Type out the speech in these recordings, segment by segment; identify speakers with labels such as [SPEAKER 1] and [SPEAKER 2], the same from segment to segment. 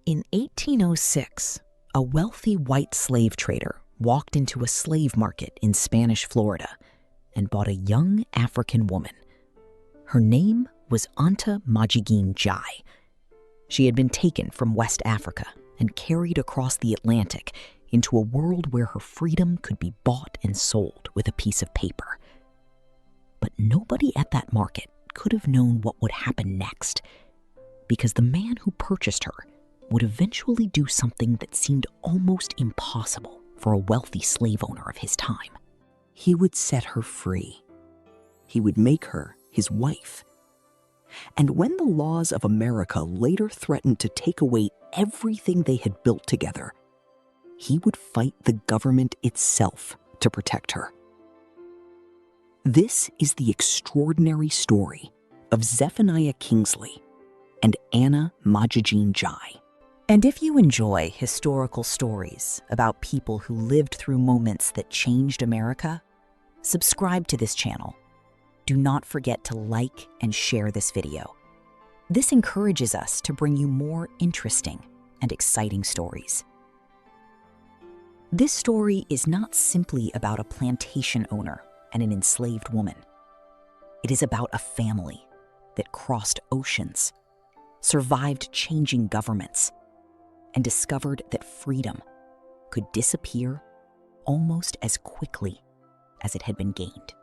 [SPEAKER 1] In 1806, a wealthy white slave trader walked into a slave market in Spanish Florida and bought a young African woman. Her name was Anta Majigeen Jai. She had been taken from West Africa and carried across the Atlantic into a world where her freedom could be bought and sold with a piece of paper. But nobody at that market could have known what would happen next, because the man who purchased her would eventually do something that seemed almost impossible for a wealthy slave owner of his time. He would set her free. He would make her his wife. And when the laws of America later threatened to take away everything they had built together, he would fight the government itself to protect her. This is the extraordinary story of Zephaniah Kingsley and Anna Magajin Jai. And if you enjoy historical stories about people who lived through moments that changed America, subscribe to this channel. Do not forget to like and share this video. This encourages us to bring you more interesting and exciting stories. This story is not simply about a plantation owner and an enslaved woman. It is about a family that crossed oceans, survived changing governments, and discovered that freedom could disappear almost as quickly as it had been gained.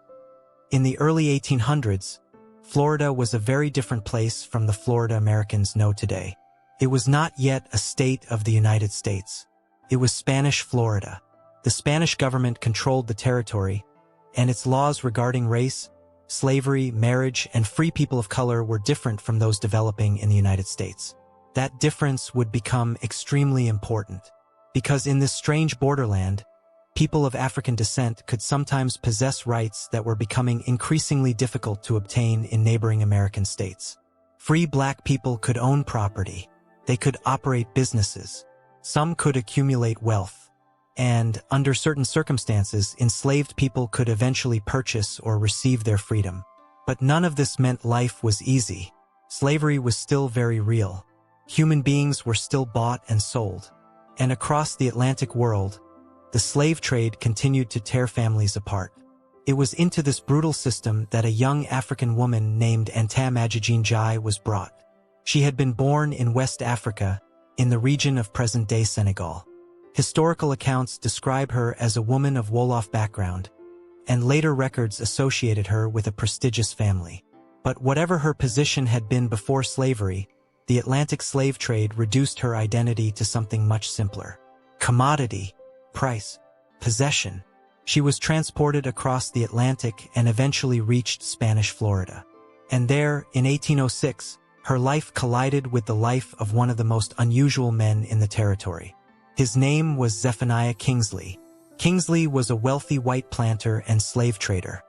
[SPEAKER 2] In the early 1800s, Florida was a very different place from the Florida Americans know today. It was not yet a state of the United States. It was Spanish Florida. The Spanish government controlled the territory, and its laws regarding race, slavery, marriage, and free people of color were different from those developing in the United States. That difference would become extremely important, because in this strange borderland, people of African descent could sometimes possess rights that were becoming increasingly difficult to obtain in neighboring American states. Free black people could own property, they could operate businesses, some could accumulate wealth, and, under certain circumstances, enslaved people could eventually purchase or receive their freedom. But none of this meant life was easy. Slavery was still very real. Human beings were still bought and sold. And across the Atlantic world, the slave trade continued to tear families apart. It was into this brutal system that a young African woman named Anta Majigeen Jai was brought. She had been born in West Africa, in the region of present-day Senegal. Historical accounts describe her as a woman of Wolof background, and later records associated her with a prestigious family. But whatever her position had been before slavery, the Atlantic slave trade reduced her identity to something much simpler. Commodity, price, possession. She was transported across the Atlantic and eventually reached Spanish Florida. And there, in 1806, her life collided with the life of one of the most unusual men in the territory. His name was Zephaniah Kingsley. Kingsley was a wealthy white planter and slave trader.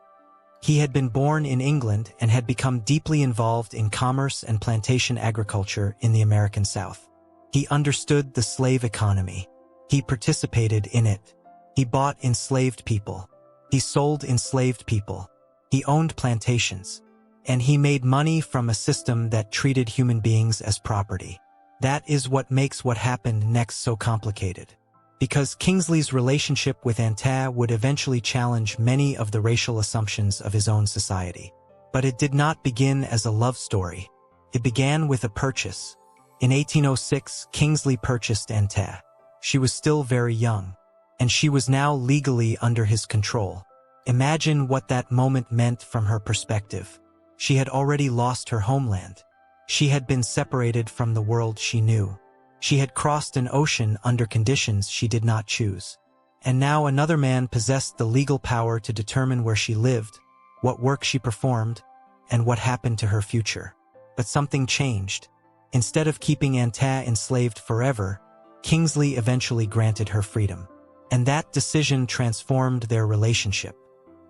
[SPEAKER 2] He had been born in England and had become deeply involved in commerce and plantation agriculture in the American South. He understood the slave economy. He participated in it. He bought enslaved people. He sold enslaved people. He owned plantations. And he made money from a system that treated human beings as property. That is what makes what happened next so complicated. Because Kingsley's relationship with Anta would eventually challenge many of the racial assumptions of his own society. But it did not begin as a love story. It began with a purchase. In 1806, Kingsley purchased Anta. She was still very young, and she was now legally under his control. Imagine what that moment meant from her perspective. She had already lost her homeland. She had been separated from the world she knew. She had crossed an ocean under conditions she did not choose. And now another man possessed the legal power to determine where she lived, what work she performed, and what happened to her future. But something changed. Instead of keeping Anta enslaved forever, Kingsley eventually granted her freedom. And that decision transformed their relationship.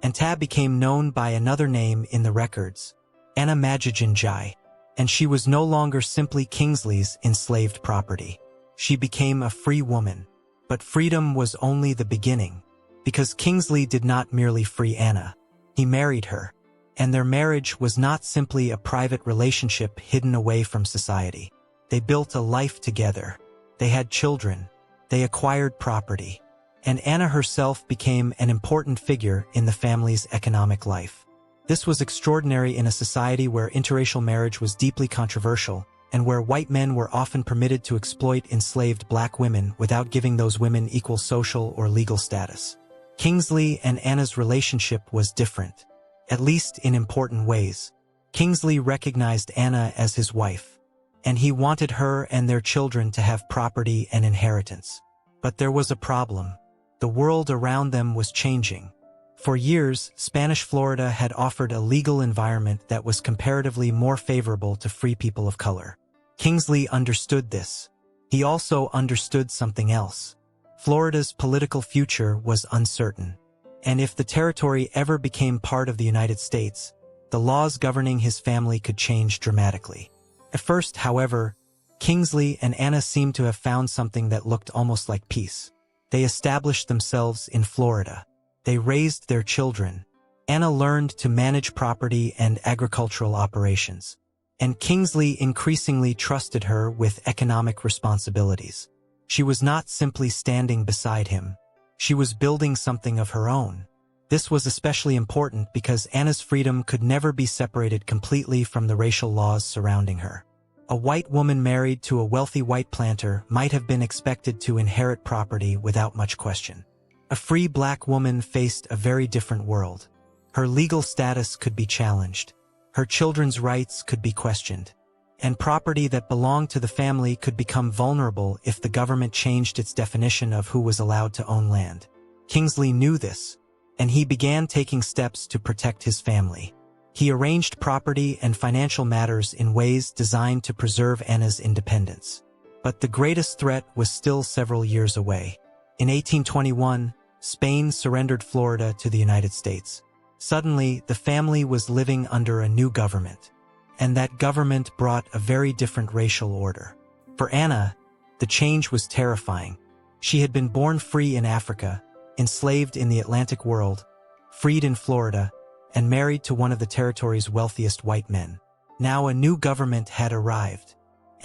[SPEAKER 2] Anta became known by another name in the records, Anna Magajin Jai. And she was no longer simply Kingsley's enslaved property. She became a free woman. But freedom was only the beginning, because Kingsley did not merely free Anna. He married her, and their marriage was not simply a private relationship hidden away from society. They built a life together, They had children. They acquired property. And Anna herself became an important figure in the family's economic life. This was extraordinary in a society where interracial marriage was deeply controversial and where white men were often permitted to exploit enslaved black women without giving those women equal social or legal status. Kingsley and Anna's relationship was different, at least in important ways. Kingsley recognized Anna as his wife, and he wanted her and their children to have property and inheritance. But there was a problem. The world around them was changing. For years, Spanish Florida had offered a legal environment that was comparatively more favorable to free people of color. Kingsley understood this. He also understood something else. Florida's political future was uncertain. And if the territory ever became part of the United States, the laws governing his family could change dramatically. At first, however, Kingsley and Anna seemed to have found something that looked almost like peace. They established themselves in Florida. They raised their children. Anna learned to manage property and agricultural operations. And Kingsley increasingly trusted her with economic responsibilities. She was not simply standing beside him. She was building something of her own. This was especially important because Anna's freedom could never be separated completely from the racial laws surrounding her. A white woman married to a wealthy white planter might have been expected to inherit property without much question. A free black woman faced a very different world. Her legal status could be challenged. Her children's rights could be questioned. And property that belonged to the family could become vulnerable if the government changed its definition of who was allowed to own land. Kingsley knew this, and he began taking steps to protect his family. He arranged property and financial matters in ways designed to preserve Anna's independence. But the greatest threat was still several years away. In 1821, Spain surrendered Florida to the United States. Suddenly, the family was living under a new government. And that government brought a very different racial order. For Anna, the change was terrifying. She had been born free in Africa, enslaved in the Atlantic world, freed in Florida, and married to one of the territory's wealthiest white men. Now a new government had arrived,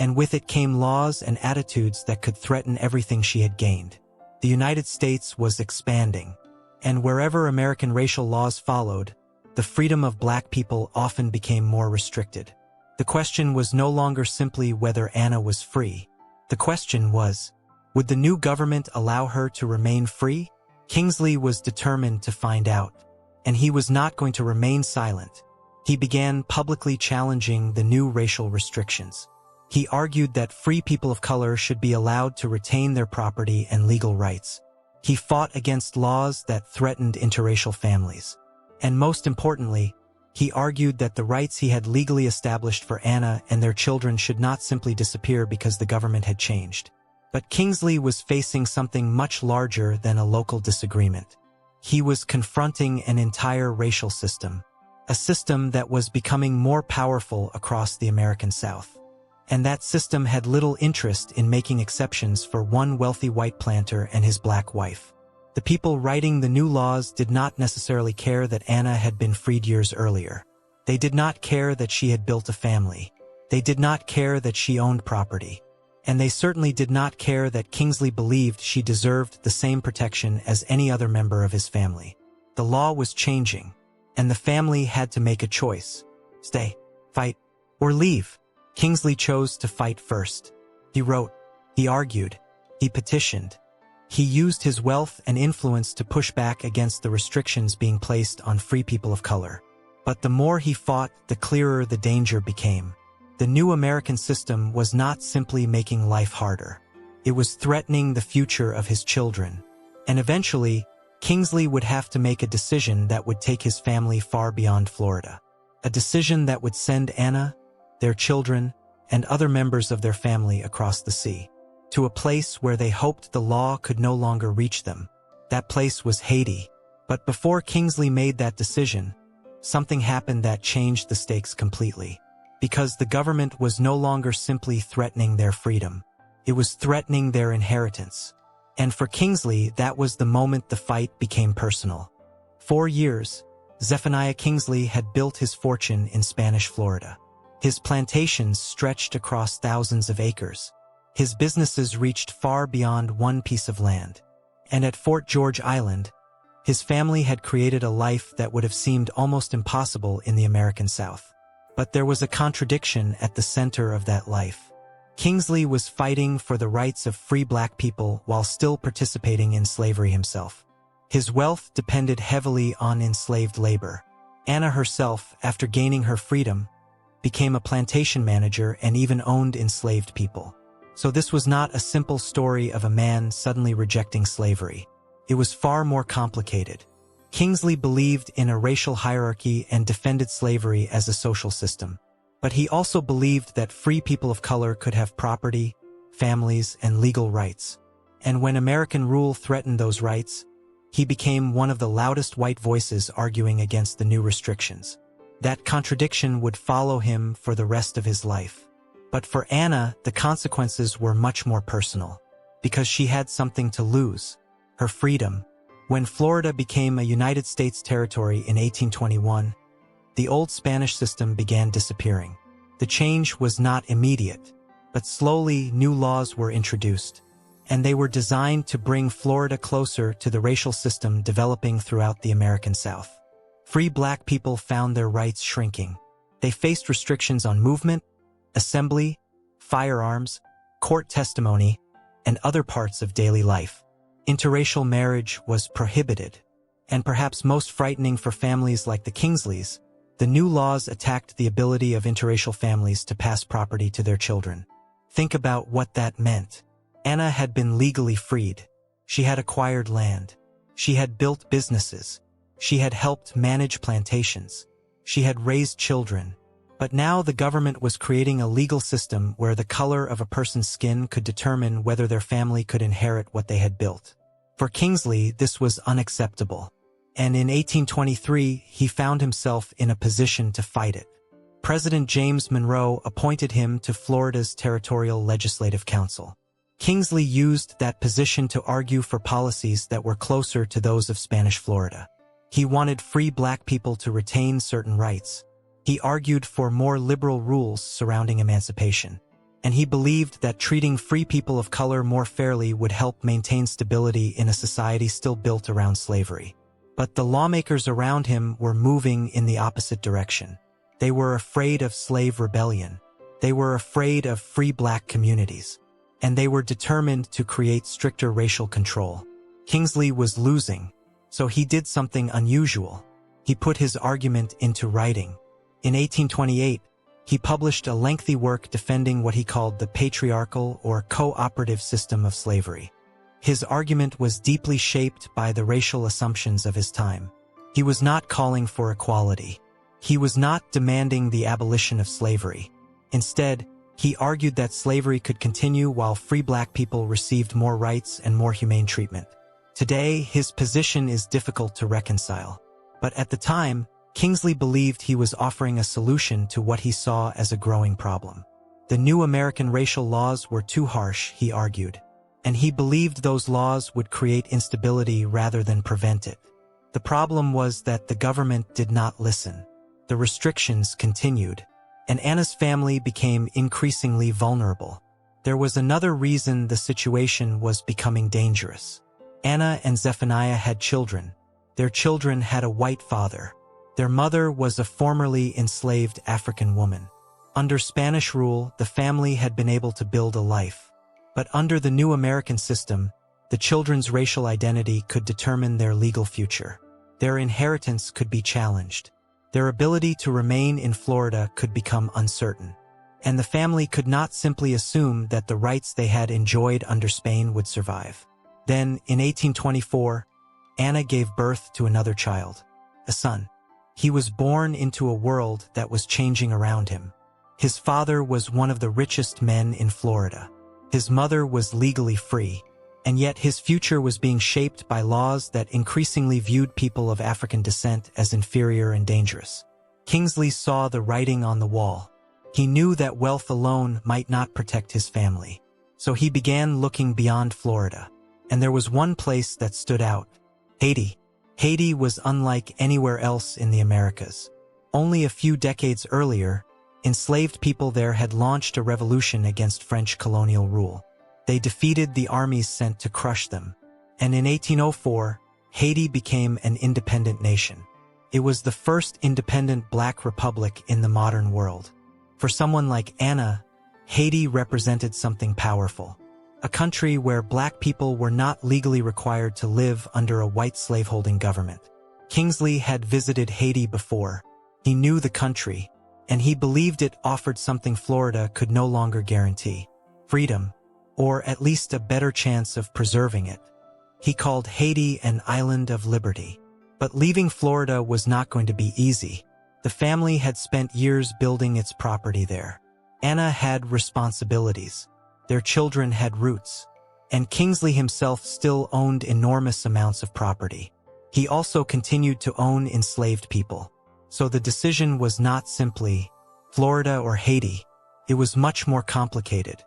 [SPEAKER 2] and with it came laws and attitudes that could threaten everything she had gained. The United States was expanding, and wherever American racial laws followed, the freedom of black people often became more restricted. The question was no longer simply whether Anna was free. The question was, would the new government allow her to remain free? Kingsley was determined to find out, and he was not going to remain silent. He began publicly challenging the new racial restrictions. He argued that free people of color should be allowed to retain their property and legal rights. He fought against laws that threatened interracial families. And most importantly, he argued that the rights he had legally established for Anna and their children should not simply disappear because the government had changed. But Kingsley was facing something much larger than a local disagreement. He was confronting an entire racial system, a system that was becoming more powerful across the American South. And that system had little interest in making exceptions for one wealthy white planter and his black wife. The people writing the new laws did not necessarily care that Anna had been freed years earlier. They did not care that she had built a family. They did not care that she owned property. And they certainly did not care that Kingsley believed she deserved the same protection as any other member of his family. The law was changing, and the family had to make a choice. Stay, fight, or leave. Kingsley chose to fight first. He wrote, he argued, he petitioned. He used his wealth and influence to push back against the restrictions being placed on free people of color. But the more he fought, the clearer the danger became. The new American system was not simply making life harder. It was threatening the future of his children. And eventually, Kingsley would have to make a decision that would take his family far beyond Florida. A decision that would send Anna, their children, and other members of their family across the sea, to a place where they hoped the law could no longer reach them. That place was Haiti. But before Kingsley made that decision, something happened that changed the stakes completely. Because the government was no longer simply threatening their freedom. It was threatening their inheritance. And for Kingsley, that was the moment the fight became personal. 4 years, Zephaniah Kingsley had built his fortune in Spanish Florida. His plantations stretched across thousands of acres. His businesses reached far beyond one piece of land. And at Fort George Island, his family had created a life that would have seemed almost impossible in the American South. But there was a contradiction at the center of that life. Kingsley was fighting for the rights of free black people while still participating in slavery himself. His wealth depended heavily on enslaved labor. Anna herself, after gaining her freedom, became a plantation manager and even owned enslaved people. So this was not a simple story of a man suddenly rejecting slavery. It was far more complicated. Kingsley believed in a racial hierarchy and defended slavery as a social system. But he also believed that free people of color could have property, families, and legal rights. And when American rule threatened those rights, he became one of the loudest white voices arguing against the new restrictions. That contradiction would follow him for the rest of his life. But for Anna, the consequences were much more personal, because she had something to lose: her freedom. When Florida became a United States territory in 1821, the old Spanish system began disappearing. The change was not immediate, but slowly new laws were introduced, and they were designed to bring Florida closer to the racial system developing throughout the American South. Free black people found their rights shrinking. They faced restrictions on movement, assembly, firearms, court testimony, and other parts of daily life. Interracial marriage was prohibited, and perhaps most frightening for families like the Kingsleys, the new laws attacked the ability of interracial families to pass property to their children. Think about what that meant. Anna had been legally freed. She had acquired land. She had built businesses. She had helped manage plantations. She had raised children. But now the government was creating a legal system where the color of a person's skin could determine whether their family could inherit what they had built. For Kingsley, this was unacceptable. And in 1823, he found himself in a position to fight it. President James Monroe appointed him to Florida's Territorial Legislative Council. Kingsley used that position to argue for policies that were closer to those of Spanish Florida. He wanted free black people to retain certain rights. He argued for more liberal rules surrounding emancipation. And he believed that treating free people of color more fairly would help maintain stability in a society still built around slavery. But the lawmakers around him were moving in the opposite direction. They were afraid of slave rebellion. They were afraid of free black communities. And they were determined to create stricter racial control. Kingsley was losing, so he did something unusual. He put his argument into writing. In 1828, he published a lengthy work defending what he called the patriarchal or cooperative system of slavery. His argument was deeply shaped by the racial assumptions of his time. He was not calling for equality. He was not demanding the abolition of slavery. Instead, he argued that slavery could continue while free black people received more rights and more humane treatment. Today, his position is difficult to reconcile. But at the time, Kingsley believed he was offering a solution to what he saw as a growing problem. The new American racial laws were too harsh, he argued, and he believed those laws would create instability rather than prevent it. The problem was that the government did not listen. The restrictions continued, and Anna's family became increasingly vulnerable. There was another reason the situation was becoming dangerous. Anna and Zephaniah had children. Their children had a white father. Their mother was a formerly enslaved African woman. Under Spanish rule, the family had been able to build a life. But under the new American system, the children's racial identity could determine their legal future. Their inheritance could be challenged. Their ability to remain in Florida could become uncertain. And the family could not simply assume that the rights they had enjoyed under Spain would survive. Then, in 1824, Anna gave birth to another child, a son. He was born into a world that was changing around him. His father was one of the richest men in Florida. His mother was legally free, and yet his future was being shaped by laws that increasingly viewed people of African descent as inferior and dangerous. Kingsley saw the writing on the wall. He knew that wealth alone might not protect his family. So he began looking beyond Florida. And there was one place that stood out: Haiti. Haiti was unlike anywhere else in the Americas. Only a few decades earlier, Enslaved people there had launched a revolution against French colonial rule. They defeated the armies sent to crush them, and in 1804, Haiti became an independent nation. It was the first independent black republic in the modern world. For someone like Anna, Haiti represented something powerful. A country where black people were not legally required to live under a white slaveholding government. Kingsley had visited Haiti before. He knew the country, and he believed it offered something Florida could no longer guarantee: freedom, or at least a better chance of preserving it. He called Haiti an island of liberty. But leaving Florida was not going to be easy. The family had spent years building its property there. Anna had responsibilities. Their children had roots. And Kingsley himself still owned enormous amounts of property. He also continued to own enslaved people. So the decision was not simply Florida or Haiti. It was much more complicated.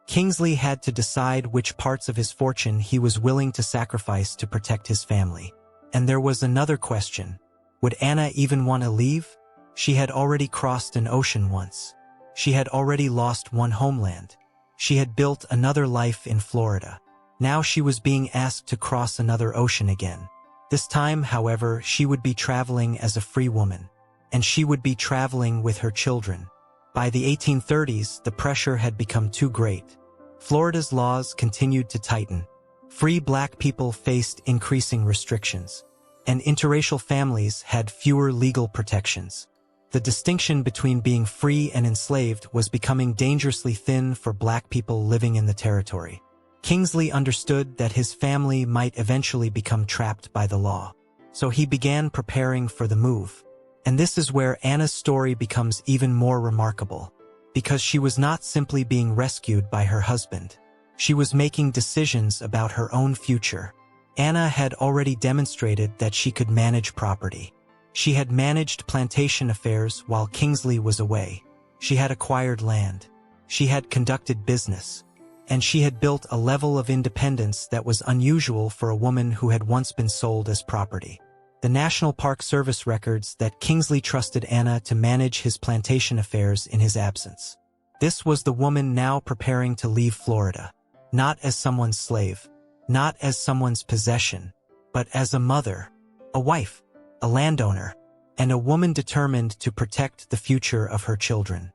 [SPEAKER 2] Kingsley had to decide which parts of his fortune he was willing to sacrifice to protect his family. And there was another question. Would Anna even want to leave? She had already crossed an ocean once. She had already lost one homeland. She had built another life in Florida. Now she was being asked to cross another ocean again. This time, however, she would be traveling as a free woman. And she would be traveling with her children. By the 1830s, the pressure had become too great. Florida's laws continued to tighten. Free black people faced increasing restrictions, and interracial families had fewer legal protections. The distinction between being free and enslaved was becoming dangerously thin for black people living in the territory. Kingsley understood that his family might eventually become trapped by the law, so he began preparing for the move. And this is where Anna's story becomes even more remarkable, because she was not simply being rescued by her husband. She was making decisions about her own future. Anna had already demonstrated that she could manage property. She had managed plantation affairs while Kingsley was away. She had acquired land. She had conducted business. And she had built a level of independence that was unusual for a woman who had once been sold as property. The National Park Service records that Kingsley trusted Anna to manage his plantation affairs in his absence. This was the woman now preparing to leave Florida. Not as someone's slave, not as someone's possession, but as a mother, a wife, a landowner, and a woman determined to protect the future of her children.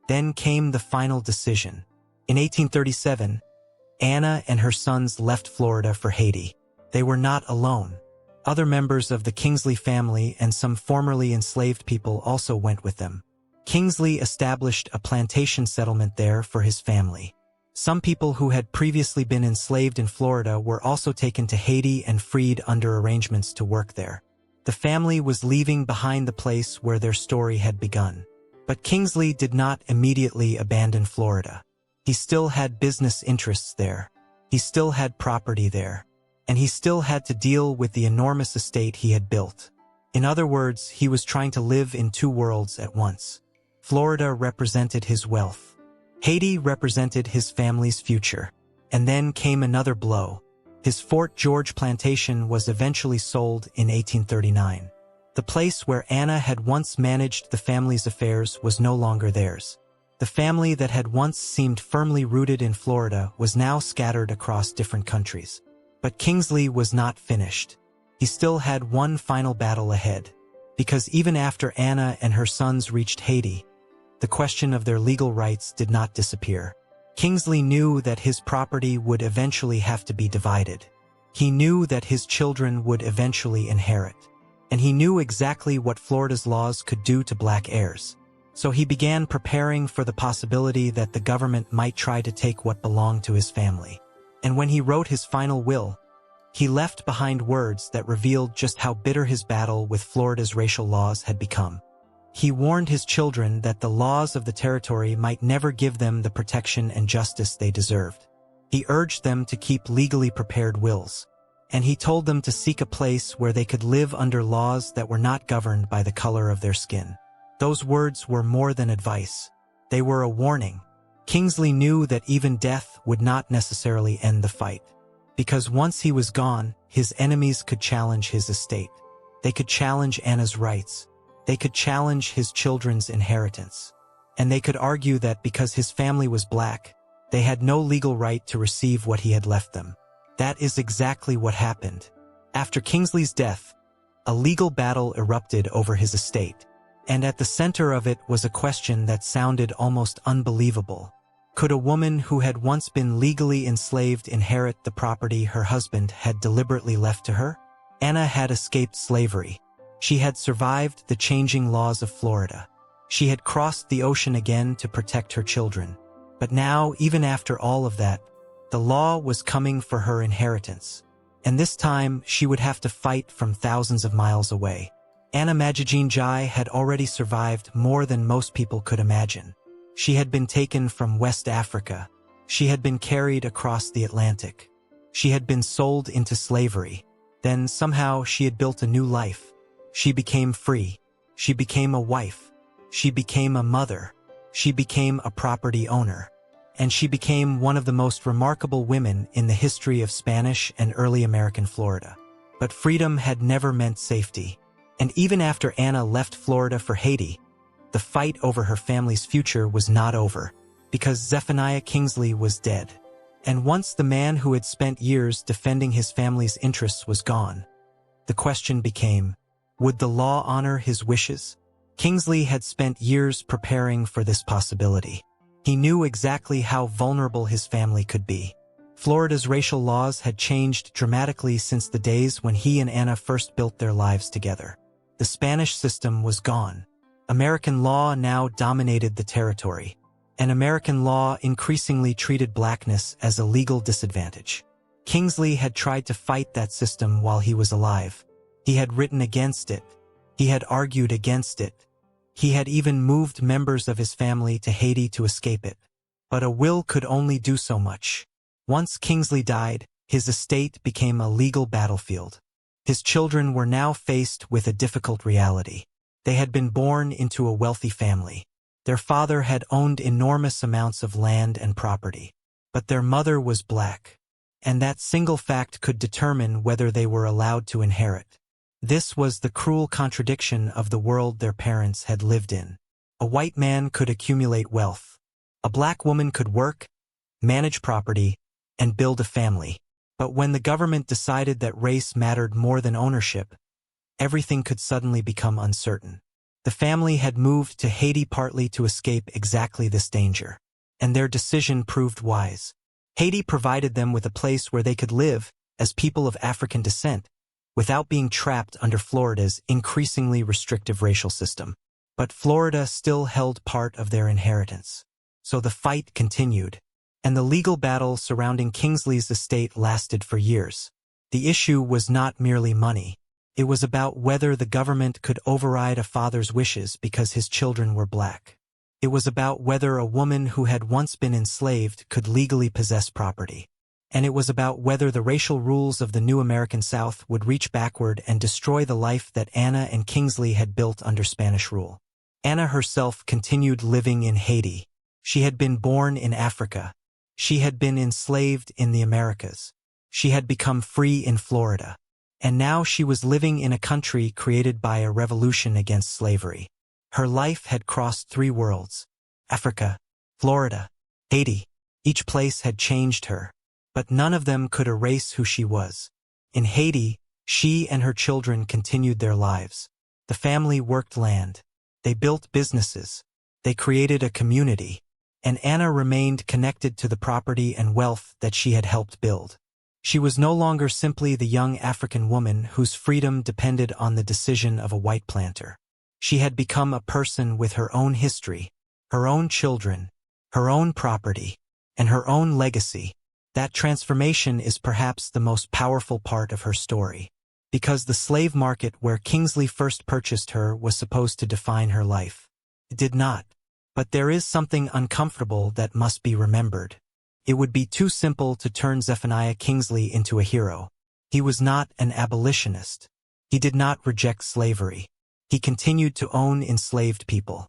[SPEAKER 2] Then came the final decision. In 1837, Anna and her sons left Florida for Haiti. They were not alone. Other members of the Kingsley family and some formerly enslaved people also went with them. Kingsley established a plantation settlement there for his family. Some people who had previously been enslaved in Florida were also taken to Haiti and freed under arrangements to work there. The family was leaving behind the place where their story had begun. But Kingsley did not immediately abandon Florida. He still had business interests there. He still had property there. And he still had to deal with the enormous estate he had built. In other words, he was trying to live in two worlds at once. Florida represented his wealth. Haiti represented his family's future. And then came another blow. His Fort George plantation was eventually sold in 1839. The place where Anna had once managed the family's affairs was no longer theirs. The family that had once seemed firmly rooted in Florida was now scattered across different countries. But Kingsley was not finished. He still had one final battle ahead, because even after Anna and her sons reached Haiti, the question of their legal rights did not disappear. Kingsley knew that his property would eventually have to be divided. He knew that his children would eventually inherit. And he knew exactly what Florida's laws could do to black heirs. So he began preparing for the possibility that the government might try to take what belonged to his family. And when he wrote his final will, he left behind words that revealed just how bitter his battle with Florida's racial laws had become. He warned his children that the laws of the territory might never give them the protection and justice they deserved. He urged them to keep legally prepared wills, and he told them to seek a place where they could live under laws that were not governed by the color of their skin. Those words were more than advice. They were a warning. Kingsley knew that even death would not necessarily end the fight, because once he was gone, his enemies could challenge his estate. They could challenge Anna's rights. They could challenge his children's inheritance. and they could argue that because his family was black, they had no legal right to receive what he had left them. That is exactly what happened. After Kingsley's death, a legal battle erupted over his estate, and at the center of it was a question that sounded almost unbelievable. Could a woman who had once been legally enslaved inherit the property her husband had deliberately left to her? Anna had escaped slavery. She had survived the changing laws of Florida. She had crossed the ocean again to protect her children. But now, even after all of that, the law was coming for her inheritance. And this time, she would have to fight from thousands of miles away. Anna Magajin Jai had already survived more than most people could imagine. She had been taken from West Africa. She had been carried across the Atlantic. She had been sold into slavery. Then somehow she had built a new life. She became free. She became a wife. She became a mother. She became a property owner. And she became one of the most remarkable women in the history of Spanish and early American Florida. But freedom had never meant safety. And even after Anna left Florida for Haiti, the fight over her family's future was not over, because Zephaniah Kingsley was dead. And once the man who had spent years defending his family's interests was gone, the question became, would the law honor his wishes? Kingsley had spent years preparing for this possibility. He knew exactly how vulnerable his family could be. Florida's racial laws had changed dramatically since the days when he and Anna first built their lives together. The Spanish system was gone. American law now dominated the territory, and American law increasingly treated blackness as a legal disadvantage. Kingsley had tried to fight that system while he was alive. He had written against it. He had argued against it. He had even moved members of his family to Haiti to escape it. But a will could only do so much. Once Kingsley died, his estate became a legal battlefield. His children were now faced with a difficult reality. They had been born into a wealthy family. Their father had owned enormous amounts of land and property. But their mother was black. And that single fact could determine whether they were allowed to inherit. This was the cruel contradiction of the world their parents had lived in. A white man could accumulate wealth. A black woman could work, manage property, and build a family. But when the government decided that race mattered more than ownership, everything could suddenly become uncertain. The family had moved to Haiti partly to escape exactly this danger. And their decision proved wise. Haiti provided them with a place where they could live as people of African descent, without being trapped under Florida's increasingly restrictive racial system. But Florida still held part of their inheritance. So the fight continued, and the legal battle surrounding Kingsley's estate lasted for years. The issue was not merely money. It was about whether the government could override a father's wishes because his children were black. It was about whether a woman who had once been enslaved could legally possess property. And it was about whether the racial rules of the new American South would reach backward and destroy the life that Anna and Kingsley had built under Spanish rule. Anna herself continued living in Haiti. She had been born in Africa. She had been enslaved in the Americas. She had become free in Florida. And now she was living in a country created by a revolution against slavery. Her life had crossed 3 worlds: Africa, Florida, Haiti. Each place had changed her, but none of them could erase who she was. In Haiti, she and her children continued their lives. The family worked land. They built businesses. They created a community. And Anna remained connected to the property and wealth that she had helped build. She was no longer simply the young African woman whose freedom depended on the decision of a white planter. She had become a person with her own history, her own children, her own property, and her own legacy. That transformation is perhaps the most powerful part of her story, because the slave market where Kingsley first purchased her was supposed to define her life. It did not. But there is something uncomfortable that must be remembered. It would be too simple to turn Zephaniah Kingsley into a hero. He was not an abolitionist. He did not reject slavery. He continued to own enslaved people.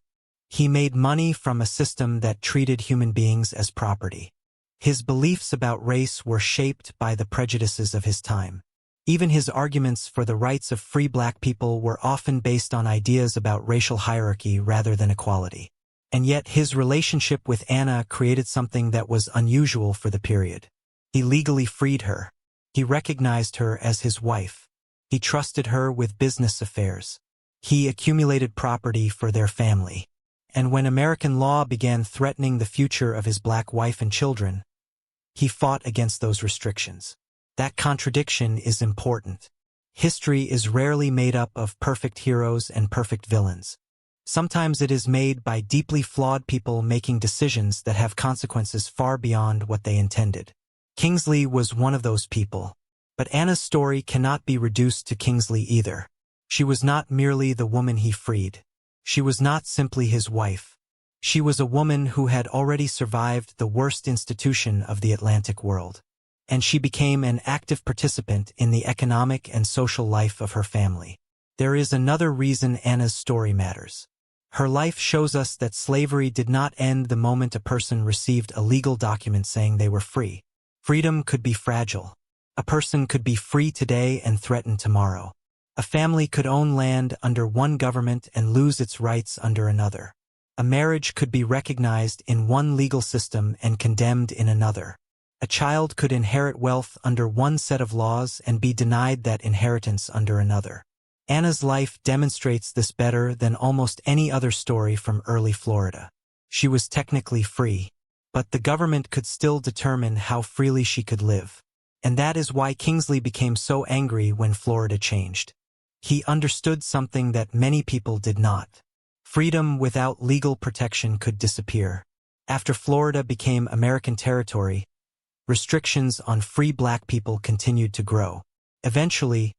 [SPEAKER 2] He made money from a system that treated human beings as property. His beliefs about race were shaped by the prejudices of his time. Even his arguments for the rights of free black people were often based on ideas about racial hierarchy rather than equality. And yet his relationship with Anna created something that was unusual for the period. He legally freed her. He recognized her as his wife. He trusted her with business affairs. He accumulated property for their family. And when American law began threatening the future of his black wife and children, he fought against those restrictions. That contradiction is important. History is rarely made up of perfect heroes and perfect villains. Sometimes it is made by deeply flawed people making decisions that have consequences far beyond what they intended. Kingsley was one of those people. But Anna's story cannot be reduced to Kingsley either. She was not merely the woman he freed. She was not simply his wife. She was a woman who had already survived the worst institution of the Atlantic world. And she became an active participant in the economic and social life of her family. There is another reason Anna's story matters. Her life shows us that slavery did not end the moment a person received a legal document saying they were free. Freedom could be fragile. A person could be free today and threatened tomorrow. A family could own land under one government and lose its rights under another. A marriage could be recognized in one legal system and condemned in another. A child could inherit wealth under one set of laws and be denied that inheritance under another. Anna's life demonstrates this better than almost any other story from early Florida. She was technically free, but the government could still determine how freely she could live. And that is why Kingsley became so angry when Florida changed. He understood something that many people did not. Freedom without legal protection could disappear. After Florida became American territory, restrictions on free black people continued to grow. Eventually,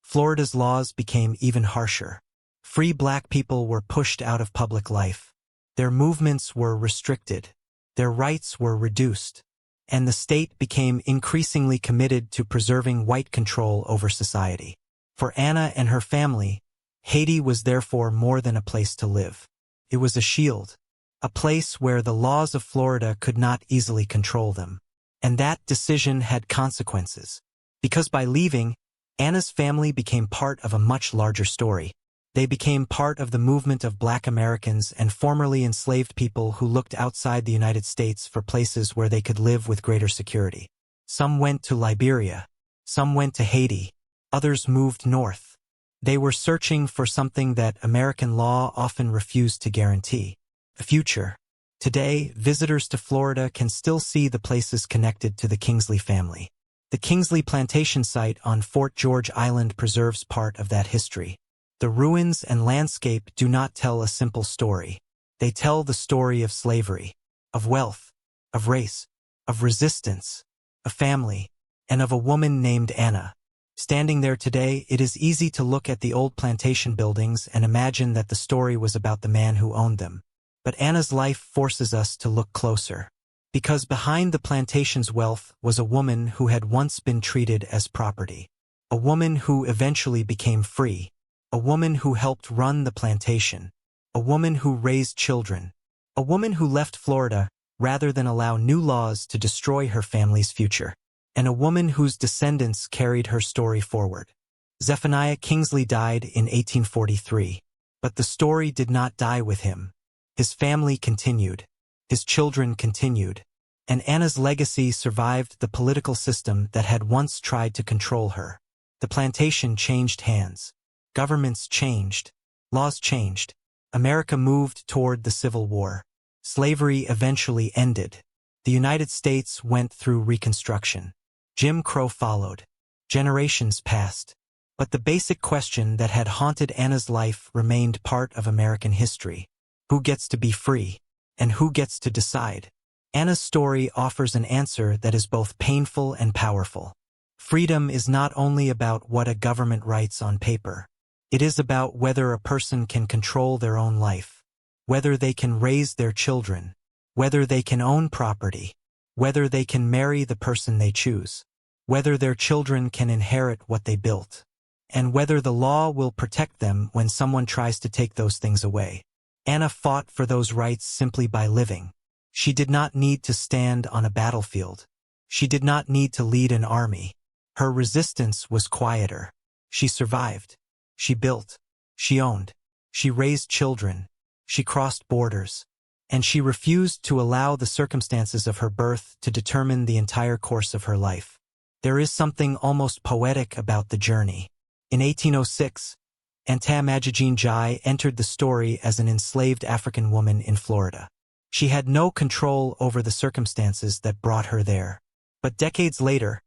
[SPEAKER 2] Florida's laws became even harsher. Free black people were pushed out of public life. Their movements were restricted. Their rights were reduced. And the state became increasingly committed to preserving white control over society. For Anna and her family, Haiti was therefore more than a place to live. It was a shield, a place where the laws of Florida could not easily control them. And that decision had consequences. Because by leaving, Anna's family became part of a much larger story. They became part of the movement of Black Americans and formerly enslaved people who looked outside the United States for places where they could live with greater security. Some went to Liberia. Some went to Haiti. Others moved north. They were searching for something that American law often refused to guarantee: a future. Today, visitors to Florida can still see the places connected to the Kingsley family. The Kingsley plantation site on Fort George Island preserves part of that history. The ruins and landscape do not tell a simple story. They tell the story of slavery, of wealth, of race, of resistance, of family, and of a woman named Anna. Standing there today, it is easy to look at the old plantation buildings and imagine that the story was about the man who owned them. But Anna's life forces us to look closer. Because behind the plantation's wealth was a woman who had once been treated as property. A woman who eventually became free. A woman who helped run the plantation. A woman who raised children. A woman who left Florida rather than allow new laws to destroy her family's future. And a woman whose descendants carried her story forward. Zephaniah Kingsley died in 1843. But the story did not die with him. His family continued. His children continued. And Anna's legacy survived the political system that had once tried to control her. The plantation changed hands. Governments changed. Laws changed. America moved toward the Civil War. Slavery eventually ended. The United States went through Reconstruction. Jim Crow followed. Generations passed. But the basic question that had haunted Anna's life remained part of American history. Who gets to be free? And who gets to decide? Anna's story offers an answer that is both painful and powerful. Freedom is not only about what a government writes on paper. It is about whether a person can control their own life, whether they can raise their children, whether they can own property, whether they can marry the person they choose, whether their children can inherit what they built, and whether the law will protect them when someone tries to take those things away. Anna fought for those rights simply by living. She did not need to stand on a battlefield. She did not need to lead an army. Her resistance was quieter. She survived. She built. She owned. She raised children. She crossed borders. and she refused to allow the circumstances of her birth to determine the entire course of her life. There is something almost poetic about the journey. In 1806, Anta Majigeen Jai entered the story as an enslaved African woman in Florida. She had no control over the circumstances that brought her there. But decades later,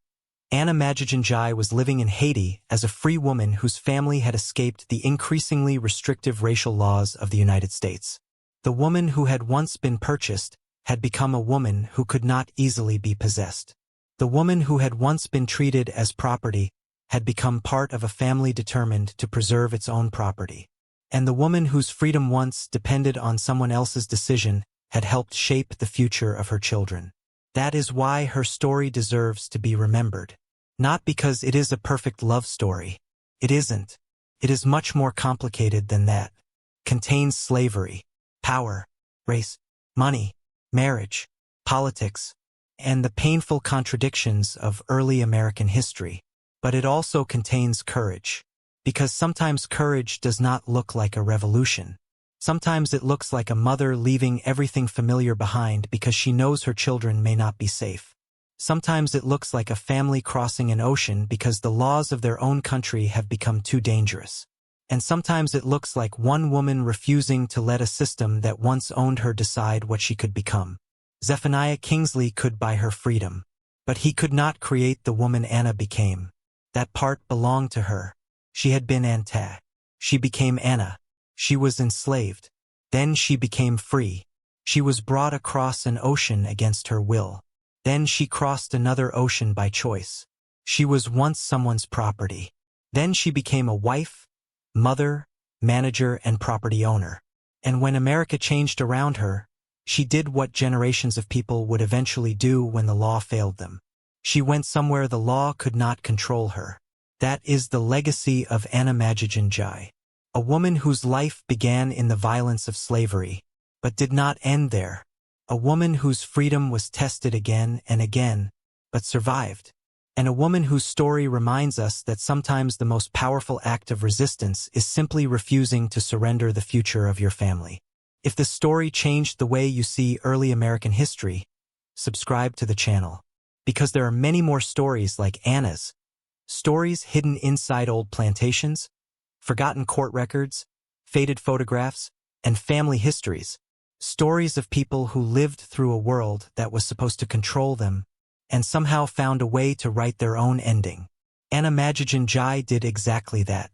[SPEAKER 2] Anna Magajin Jai was living in Haiti as a free woman whose family had escaped the increasingly restrictive racial laws of the United States. The woman who had once been purchased had become a woman who could not easily be possessed. The woman who had once been treated as property had become part of a family determined to preserve its own property. And the woman whose freedom once depended on someone else's decision had helped shape the future of her children. That is why her story deserves to be remembered. Not because it is a perfect love story. It isn't. It is much more complicated than that. Contains slavery, power, race, money, marriage, politics, and the painful contradictions of early American history. But it also contains courage. Because sometimes courage does not look like a revolution. Sometimes it looks like a mother leaving everything familiar behind because she knows her children may not be safe. Sometimes it looks like a family crossing an ocean because the laws of their own country have become too dangerous. And sometimes it looks like one woman refusing to let a system that once owned her decide what she could become. Zephaniah Kingsley could buy her freedom. But he could not create the woman Anna became. That part belonged to her. She had been Anta. She became Anna. She was enslaved. Then she became free. She was brought across an ocean against her will. Then she crossed another ocean by choice. She was once someone's property. Then she became a wife, mother, manager, and property owner. And when America changed around her, she did what generations of people would eventually do when the law failed them. She went somewhere the law could not control her. That is the legacy of Anna Magajin Jai. A woman whose life began in the violence of slavery, but did not end there. A woman whose freedom was tested again and again, but survived. And a woman whose story reminds us that sometimes the most powerful act of resistance is simply refusing to surrender the future of your family. If the story changed the way you see early American history, subscribe to the channel. Because there are many more stories like Anna's. Stories hidden inside old plantations, forgotten court records, faded photographs, and family histories. Stories of people who lived through a world that was supposed to control them and somehow found a way to write their own ending. Anna Magajin Jai did exactly that.